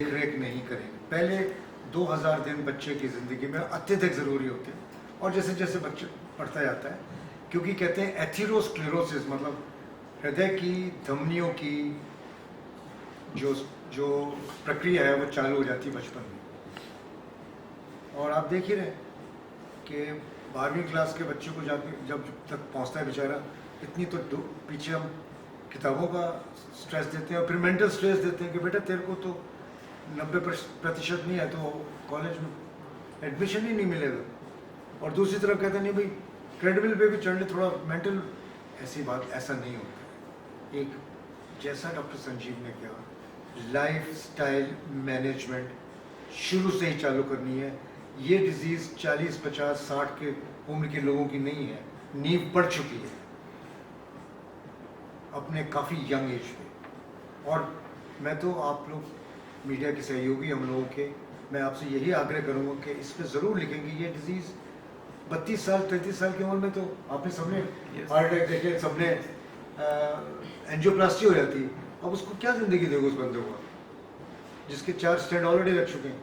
देख रेख नहीं करेंगे। पहले 2000 दिन बच्चे की ज़िंदगी में अत्यधिक ज़रूरी होते हैं और जैसे जैसे बच्चे पढ़ता जाता है, क्योंकि कहते हैं एथेरोस्क्लेरोसिस मतलब हृदय की धमनियों की जो जो प्रक्रिया है वो चालू हो जाती है बचपन में। और आप देख ही रहे कि 12वीं क्लास के बच्चे को जाके जब तक पहुंचता है बेचारा, इतनी तो पीछे हम किताबों का स्ट्रेस देते हैं और फिर मेंटल स्ट्रेस देते हैं कि बेटा तेरे को तो 90% नहीं है तो कॉलेज में एडमिशन ही नहीं मिलेगा। और दूसरी तरफ कहते हैं नहीं भाई ट्रेडमिल पे भी चढ़ ले थोड़ा मेंटल, ऐसी बात ऐसा नहीं होता। एक जैसा डॉक्टर संजीव ने कहा लाइफ स्टाइल मैनेजमेंट शुरू से ही चालू करनी है। ये डिजीज़ 40, 50, 60 के उम्र के लोगों की नहीं है, नींव पड़ चुकी है अपने काफ़ी यंग एज में। और मैं तो आप लोग मीडिया के सहयोगी हम लोगों के, मैं आपसे यही आग्रह करूंगा कि इस पर ज़रूर लिखेंगे। ये डिज़ीज़ 32 साल 33 साल की उम्र में तो आपने सबने हार्ट अटैक देखे, सबने एंजियोप्लास्टी हो जाती है। अब उसको क्या ज़िंदगी देगा उस बंदे को जिसके 4 स्टेंट ऑलरेडी लग चुके हैं।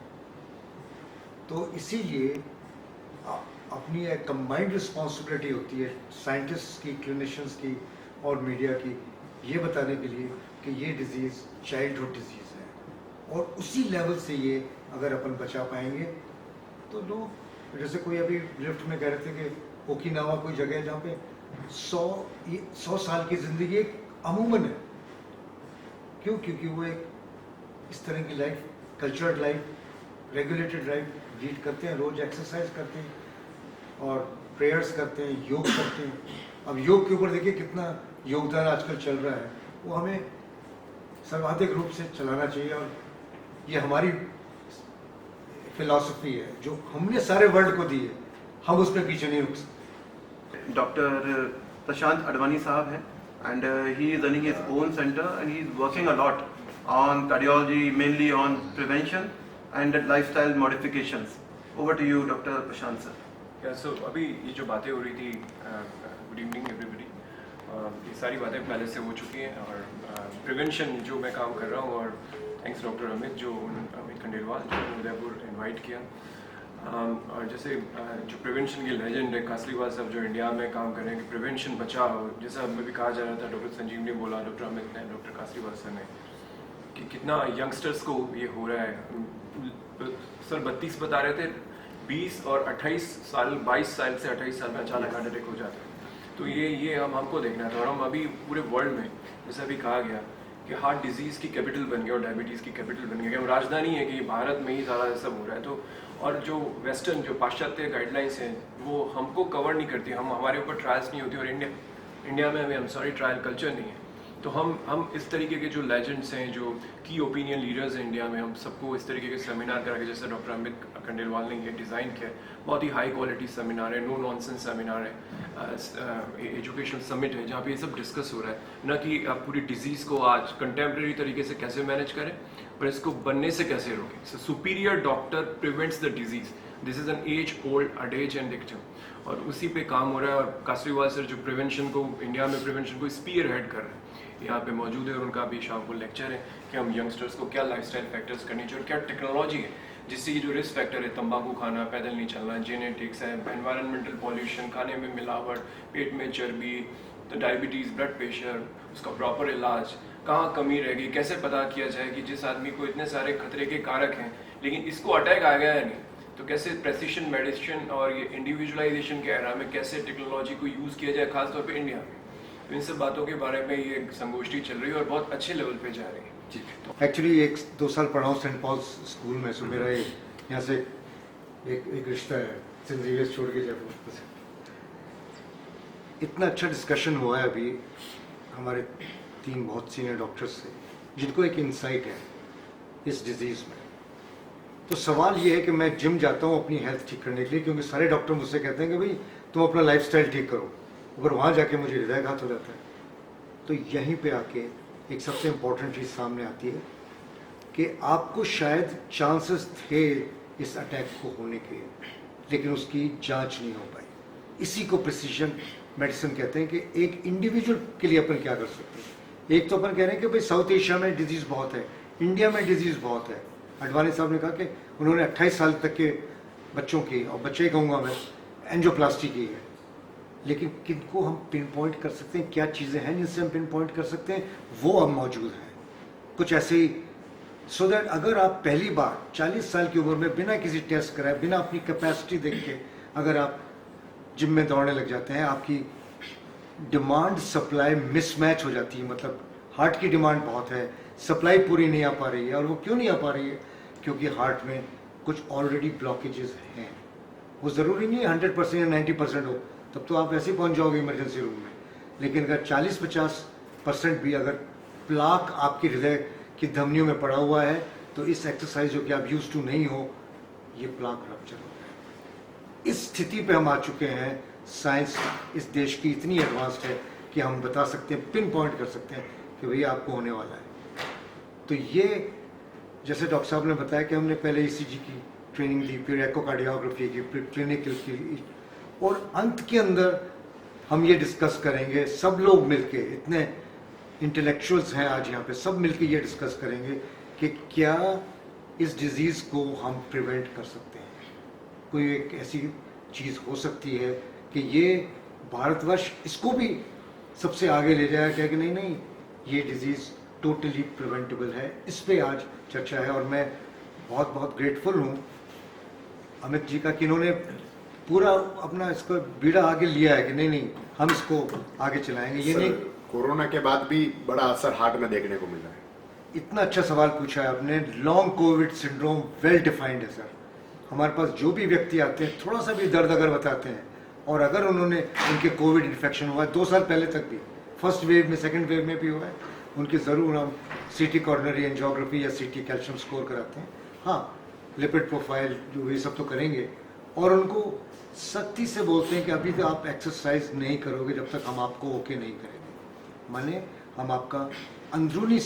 तो इसीलिए अपनी एक कंबाइंड रिस्पॉन्सिबिलिटी होती है साइंटिस्ट की, क्लिनिशियंस की और मीडिया की, ये बताने के लिए कि ये डिज़ीज़ चाइल्डहुड डिजीज़ है और उसी लेवल से ये अगर अपन बचा पाएंगे तो लोग, जैसे कोई अभी लिफ्ट में कह रहे थे कि ओकिनावा कोई जगह है जहाँ पे 100 साल की ज़िंदगी एक अमूमन है। क्यों? क्योंकि वो एक इस तरह की life, cultured life, regulated life lead करते हैं, रोज़ एक्सरसाइज करते हैं और प्रेयर्स करते हैं, योग करते हैं। अब योग के ऊपर देखिए कितना योगदान आजकल चल रहा है, वो हमें सर्वाधिक रूप से चलाना चाहिए। और ये हमारी फिलॉसफी है जो हमने सारे वर्ल्ड को दी है, हम उस पर पीछे नहीं रुक सकते। डॉक्टर प्रशांत अडवाणी साहब हैं and he is running his own center and he is working a lot on cardiology, mainly on prevention and lifestyle modifications. Over to you, Dr. Prashant sir. Yeah, so अभी ये जो बातें हो रही थी, गुड इवनिंग एवरीबडी, ये सारी बातें पहले से हो चुकी हैं और प्रिवेंशन जो मैं काम कर रहा हूँ, और थैंक्स डॉक्टर अमित खंडेलवाल जो उदयपुर इनवाइट किया। और जैसे जो प्रिवेंशन के लेजेंड है कासलीवाल साहब जो इंडिया में काम कर रहे हैं कि प्रिवेंशन बचाओ, जैसा अभी कहा जा रहा था, डॉक्टर संजीव ने बोला, डॉक्टर अमित ने, डॉक्टर कासलीवाल सर ने, कि कितना यंगस्टर्स को ये हो रहा है। सर 32 बता रहे थे, 20 और 28 साल, 22 साल से 28 साल में अचानक हार्ट अटैक हो जाता है। तो ये हमको देखना था। और हम अभी पूरे वर्ल्ड में, जैसा अभी कहा गया कि हार्ट डिजीज़ की कैपिटल बन गया और डायबिटीज़ की कैपिटल बन गया, हम राजधानी है कि भारत में ही सारा सब हो रहा है। तो और जो वेस्टर्न, जो पाश्चात्य गाइडलाइंस हैं वो हमको कवर नहीं करती, हमारे ऊपर ट्रायल्स नहीं होती, और इंडिया में हमें, सॉरी, ट्रायल कल्चर नहीं है। तो हम इस तरीके के जो लेजेंड्स हैं, जो की ओपिनियन लीडर्स हैं इंडिया में, हम सबको इस तरीके के सेमिनार करा के, जैसे डॉक्टर अमित खंडेलवाल ने ये डिज़ाइन किया है, बहुत ही हाई क्वालिटी सेमिनार है, नो नॉनसेंस सेमिनार है, एजुकेशनल समिट है, जहाँ पे ये सब डिस्कस हो रहा है। न कि आप पूरी डिजीज़ को आज कंटेम्प्रेरी तरीके से कैसे मैनेज करें, पर इसको बनने से कैसे रोकें। So superior doctor prevents the disease, this is an age old adage and dictum, और उसी पे काम हो रहा है। और कासलीवाल सर जो प्रिवेंशन को, इंडिया में प्रिवेंशन को स्पीयर हेड कर रहे हैं, यहाँ पे मौजूद है, और उनका भी शाम को लेक्चर है कि हम यंगस्टर्स को क्या लाइफस्टाइल फैक्टर्स करनी चाहिए और क्या टेक्नोलॉजी है जिससे ये जो रिस्क फैक्टर है, तंबाकू खाना, पैदल नहीं चलना, जेनेटिक्स है, एनवायरनमेंटल पॉल्यूशन, खाने में मिलावट, पेट में चर्बी, तो डायबिटीज़, ब्लड प्रेशर, उसका प्रॉपर इलाज, कहाँ कमी रह गई, कैसे पता किया जाए कि जिस आदमी को इतने सारे खतरे के कारक हैं लेकिन इसको अटैक आ गया है नहीं, तो कैसे प्रेसिशन मेडिसिन और ये इंडिविजुअलाइजेशन के एरा में कैसे टेक्नोलॉजी को यूज़ किया जाए, खासतौर पर इंडिया में। तो इन सब बातों के बारे में ये संगोष्ठी चल रही है और बहुत अच्छे लेवल पे जा रही है। जी, एक्चुअली 1-2 साल पढ़ा हूँ सेंट पॉल्स स्कूल में, सो मेरा यहाँ से एक रिश्ता है, सेंट जेवियर्स छोड़ के जयपुर से। इतना अच्छा डिस्कशन हुआ है अभी हमारे 3 बहुत सीनियर डॉक्टर्स से, जिनको एक इंसाइट है इस डिज़ीज़ में। तो सवाल ये है कि मैं जिम जाता हूँ अपनी हेल्थ ठीक करने के लिए, क्योंकि सारे डॉक्टर मुझसे कहते हैं कि भाई तुम अपना लाइफस्टाइल ठीक करो, अगर वहाँ जाके मुझे हृदयाघात हो जाता है। तो यहीं पे आके एक सबसे इम्पोर्टेंट चीज़ सामने आती है कि आपको शायद चांसेस थे इस अटैक को होने के, लेकिन उसकी जांच नहीं हो पाई। इसी को प्रिसीजन मेडिसिन कहते हैं कि एक इंडिविजुअल के लिए अपन क्या कर सकते हैं। एक तो अपन कह रहे हैं कि भाई साउथ एशिया में डिजीज़ बहुत है, इंडिया में डिजीज़ बहुत है, अडवाणी साहब ने कहा कि उन्होंने 28 साल तक के बच्चों की, और बच्चे ही कहूँगा मैं, एंजियोप्लास्टी की है। लेकिन किनको हम पिन पॉइंट कर सकते हैं, क्या चीज़ें हैं जिनसे हम पिन पॉइंट कर सकते हैं, वो अब मौजूद हैं कुछ ऐसे ही, सो दैट अगर आप पहली बार 40 साल की उम्र में बिना किसी टेस्ट कराए, बिना अपनी कैपेसिटी देख के अगर आप जिम में दौड़ने लग जाते हैं, आपकी डिमांड सप्लाई मिसमैच हो जाती है। मतलब हार्ट की डिमांड बहुत है, सप्लाई पूरी नहीं आ पा रही है। और वो क्यों नहीं आ पा रही है? क्योंकि हार्ट में कुछ ऑलरेडी ब्लॉकेजेस हैं। वो ज़रूरी नहीं है 100% या 90% हो, तब तो आप ऐसे ही पहुंच जाओगे इमरजेंसी रूम में। लेकिन अगर 40-50% भी अगर प्लाक आपकी हृदय की धमनियों में पड़ा हुआ है, तो इस एक्सरसाइज जो कि आप यूज टू नहीं हो, ये प्लाक रप्चर हो गया। इस स्थिति पे हम आ चुके हैं। साइंस इस देश की इतनी एडवांस्ड है कि हम बता सकते हैं, पिन पॉइंट कर सकते हैं कि भैया आपको होने वाला है। तो ये जैसे डॉक्टर साहब ने बताया कि हमने पहले ईसीजी की ट्रेनिंग दी, फिर एकोकार्डियोग्राफी की, फिर क्लिनिकल की, और अंत के अंदर हम ये डिस्कस करेंगे, सब लोग मिलके, इतने इंटेलेक्चुअल्स हैं आज यहाँ पे, सब मिलके ये डिस्कस करेंगे कि क्या इस डिजीज़ को हम प्रिवेंट कर सकते हैं। कोई एक ऐसी चीज़ हो सकती है कि ये भारतवर्ष इसको भी सबसे आगे ले जाएगा कि नहीं ये डिजीज़ टोटली प्रिवेंटेबल है। इस पे आज चर्चा है और मैं बहुत बहुत ग्रेटफुल हूँ अमित जी का कि इन्होंने पूरा अपना इसको बीड़ा आगे लिया है कि नहीं हम इसको आगे चलाएंगे। ये नहीं, कोरोना के बाद भी बड़ा असर हार्ट में देखने को मिल रहा है। इतना अच्छा सवाल पूछा है आपने। Long Covid syndrome well defined है सर। हमारे पास जो भी व्यक्ति आते हैं, थोड़ा सा भी दर्द अगर बताते हैं, और अगर उन्होंने उनके कोविड इन्फेक्शन हुआ है 2 साल पहले तक भी, फर्स्ट वेव में, सेकंड वेव में भी हुआ है, उनकी ज़रूर हम सीटी कॉर्नरी एंजियोग्राफी या सीटी कैल्शियम स्कोर कराते हैं। हाँ, लिपिड प्रोफाइल जो ये सब तो करेंगे, और उनको सख्ती से बोलते हैं कि अभी तो आप एक्सरसाइज नहीं करोगे जब तक हम आपको ओके नहीं करेंगे। माने हम आपका अंदरूनी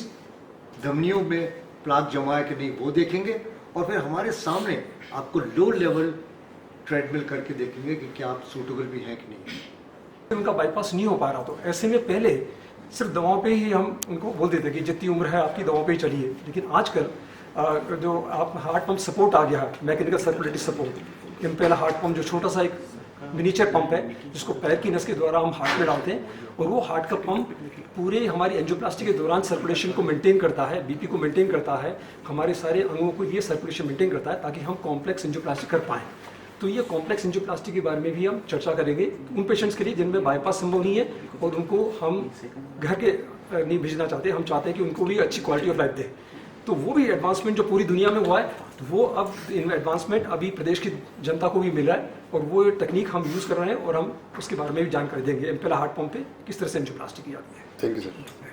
धमनियों में प्लाक जमा है कि नहीं वो देखेंगे, और फिर हमारे सामने आपको लो लेवल ट्रेडमिल करके देखेंगे कि क्या आप सूटेबल भी हैं कि नहीं। उनका बाईपास नहीं हो पा रहा, तो ऐसे में पहले सिर्फ दवाओं पे ही हम उनको बोल देते कि जितनी उम्र है आपकी दवाओं पे ही चलिए। लेकिन आजकल जो आप हार्ट पंप सपोर्ट आ गया है, मैकेनिकल सर्कुलेटरी सपोर्ट, इन पहला हार्ट पंप जो छोटा सा एक मिनीचर पंप है जिसको पैर की नस के द्वारा हम हार्ट में डालते हैं, और वो हार्ट का पंप पूरे हमारी एंजियोप्लास्टी के दौरान सर्कुलेशन को मेंटेन करता है, बीपी को मेंटेन करता है, हमारे सारे अंगों को ये सर्कुलेशन मेंटेन करता है ताकि हम कॉम्प्लेक्स एंजियोप्लास्टी कर पाएँ। तो ये कॉम्प्लेक्स एंजियोप्लास्टी के बारे में भी हम चर्चा करेंगे उन पेशेंट्स के लिए जिनमें बाईपास संभव नहीं है और उनको हम घर के नहीं भेजना चाहते, हम चाहते हैं कि उनको भी अच्छी क्वालिटी ऑफ लाइफ दें। तो वो भी एडवांसमेंट जो पूरी दुनिया में हुआ है, वो अब एडवांसमेंट अभी प्रदेश की जनता को भी मिल रहा है, और वो टेक्निक हम यूज़ कर रहे हैं, और हम उसके बारे में भी जानकारी देंगे। पहला हार्ट पंप पे किस तरह से एंजियोप्लास्टी की जाती है। Thank you sir.